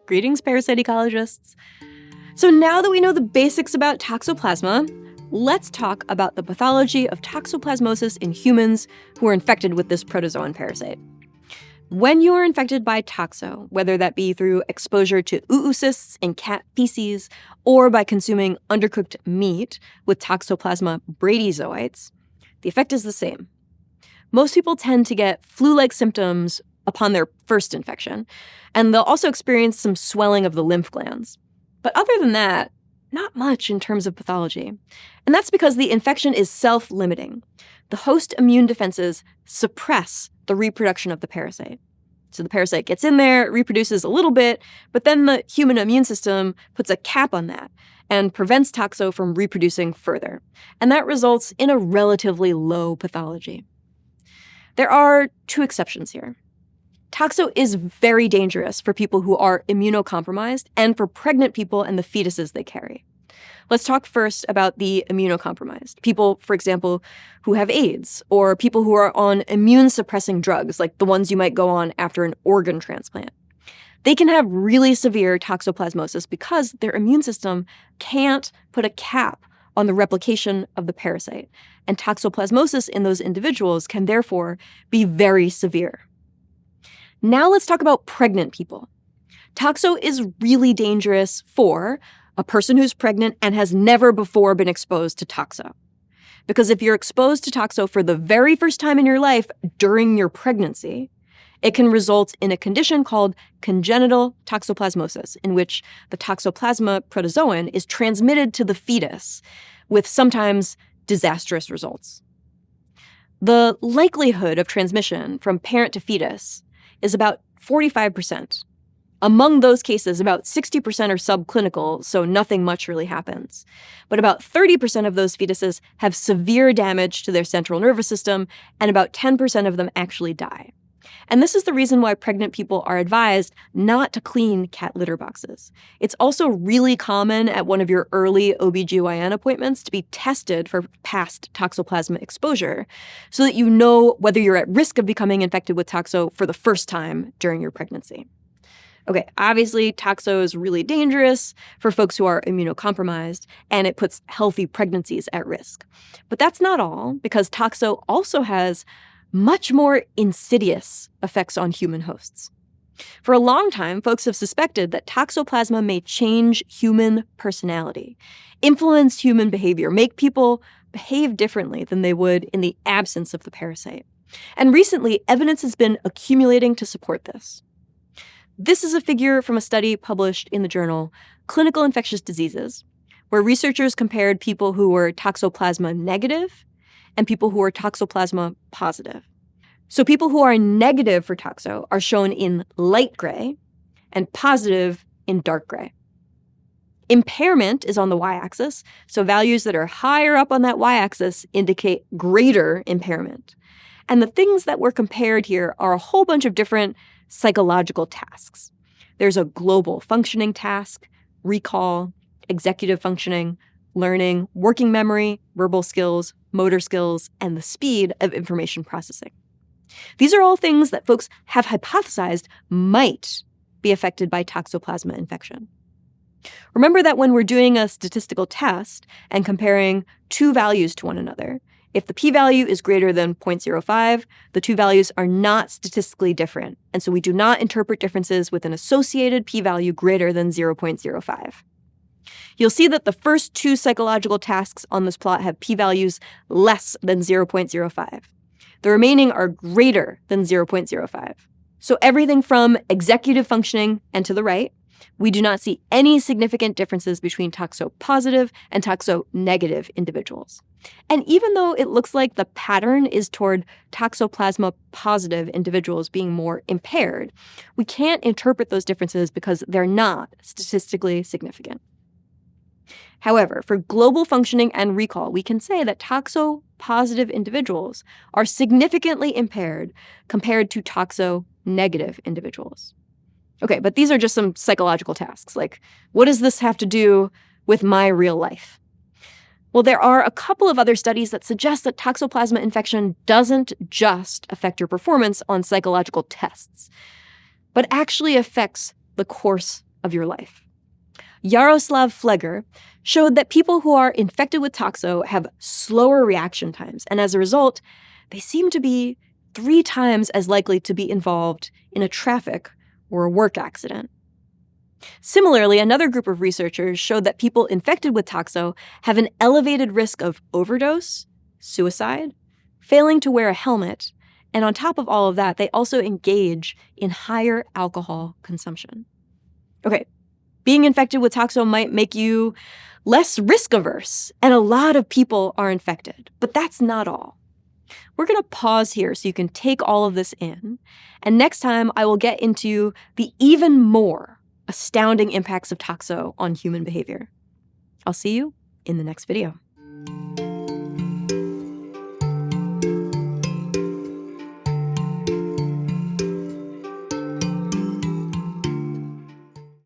Greetings, parasite ecologists. So now that we know the basics about Toxoplasma, let's talk about the pathology of toxoplasmosis in humans who are infected with this protozoan parasite. When you are infected by toxo, whether that be through exposure to oocysts in cat feces or by consuming undercooked meat with Toxoplasma bradyzoites, the effect is the same. Most people tend to get flu-like symptoms upon their first infection, and they'll also experience some swelling of the lymph glands. But other than that, not much in terms of pathology. And that's because the infection is self-limiting. The host immune defenses suppress the reproduction of the parasite. So the parasite gets in there, reproduces a little bit, but then the human immune system puts a cap on that and prevents toxo from reproducing further. And that results in a relatively low pathology. There are two exceptions here. Toxo is very dangerous for people who are immunocompromised and for pregnant people and the fetuses they carry. Let's talk first about the immunocompromised. People, for example, who have AIDS, or people who are on immune-suppressing drugs, like the ones you might go on after an organ transplant. They can have really severe toxoplasmosis because their immune system can't put a cap on the replication of the parasite. And toxoplasmosis in those individuals can therefore be very severe. Now let's talk about pregnant people. Toxo is really dangerous for a person who's pregnant and has never before been exposed to toxo. Because if you're exposed to toxo for the very first time in your life during your pregnancy, it can result in a condition called congenital toxoplasmosis, in which the Toxoplasma protozoan is transmitted to the fetus with sometimes disastrous results. The likelihood of transmission from parent to fetus is about 45%. Among those cases, about 60% are subclinical, so nothing much really happens. But about 30% of those fetuses have severe damage to their central nervous system, and about 10% of them actually die. And this is the reason why pregnant people are advised not to clean cat litter boxes. It's also really common at one of your early OBGYN appointments to be tested for past Toxoplasma exposure so that you know whether you're at risk of becoming infected with toxo for the first time during your pregnancy. Okay, obviously, toxo is really dangerous for folks who are immunocompromised, and it puts healthy pregnancies at risk. But that's not all, because toxo also has much more insidious effects on human hosts. For a long time, folks have suspected that Toxoplasma may change human personality, influence human behavior, make people behave differently than they would in the absence of the parasite. And recently, evidence has been accumulating to support this. This is a figure from a study published in the journal Clinical Infectious Diseases, where researchers compared people who were Toxoplasma negative and people who are Toxoplasma positive. So people who are negative for toxo are shown in light gray and positive in dark gray. Impairment is on the y-axis, so values that are higher up on that y-axis indicate greater impairment. And the things that were compared here are a whole bunch of different psychological tasks. There's a global functioning task, recall, executive functioning, learning, working memory, verbal skills, motor skills, and the speed of information processing. These are all things that folks have hypothesized might be affected by Toxoplasma infection. Remember that when we're doing a statistical test and comparing two values to one another, if the p-value is greater than 0.05, the two values are not statistically different, and so we do not interpret differences with an associated p-value greater than 0.05. You'll see that the first two psychological tasks on this plot have p-values less than 0.05. The remaining are greater than 0.05. So everything from executive functioning and to the right, we do not see any significant differences between toxo-positive and toxo-negative individuals. And even though it looks like the pattern is toward Toxoplasma-positive individuals being more impaired, we can't interpret those differences because they're not statistically significant. However, for global functioning and recall, we can say that toxo-positive individuals are significantly impaired compared to toxo-negative individuals. Okay, but these are just some psychological tasks. Like, what does this have to do with my real life? Well, there are a couple of other studies that suggest that Toxoplasma infection doesn't just affect your performance on psychological tests, but actually affects the course of your life. Jaroslav Fleger showed that people who are infected with toxo have slower reaction times, and as a result, they seem to be 3 times as likely to be involved in a traffic or a work accident. Similarly, another group of researchers showed that people infected with toxo have an elevated risk of overdose, suicide, failing to wear a helmet, and on top of all of that, they also engage in higher alcohol consumption. Okay, being infected with toxo might make you less risk-averse, and a lot of people are infected, but that's not all. We're going to pause here so you can take all of this in, and next time I will get into the even more astounding impacts of toxo on human behavior. I'll see you in the next video.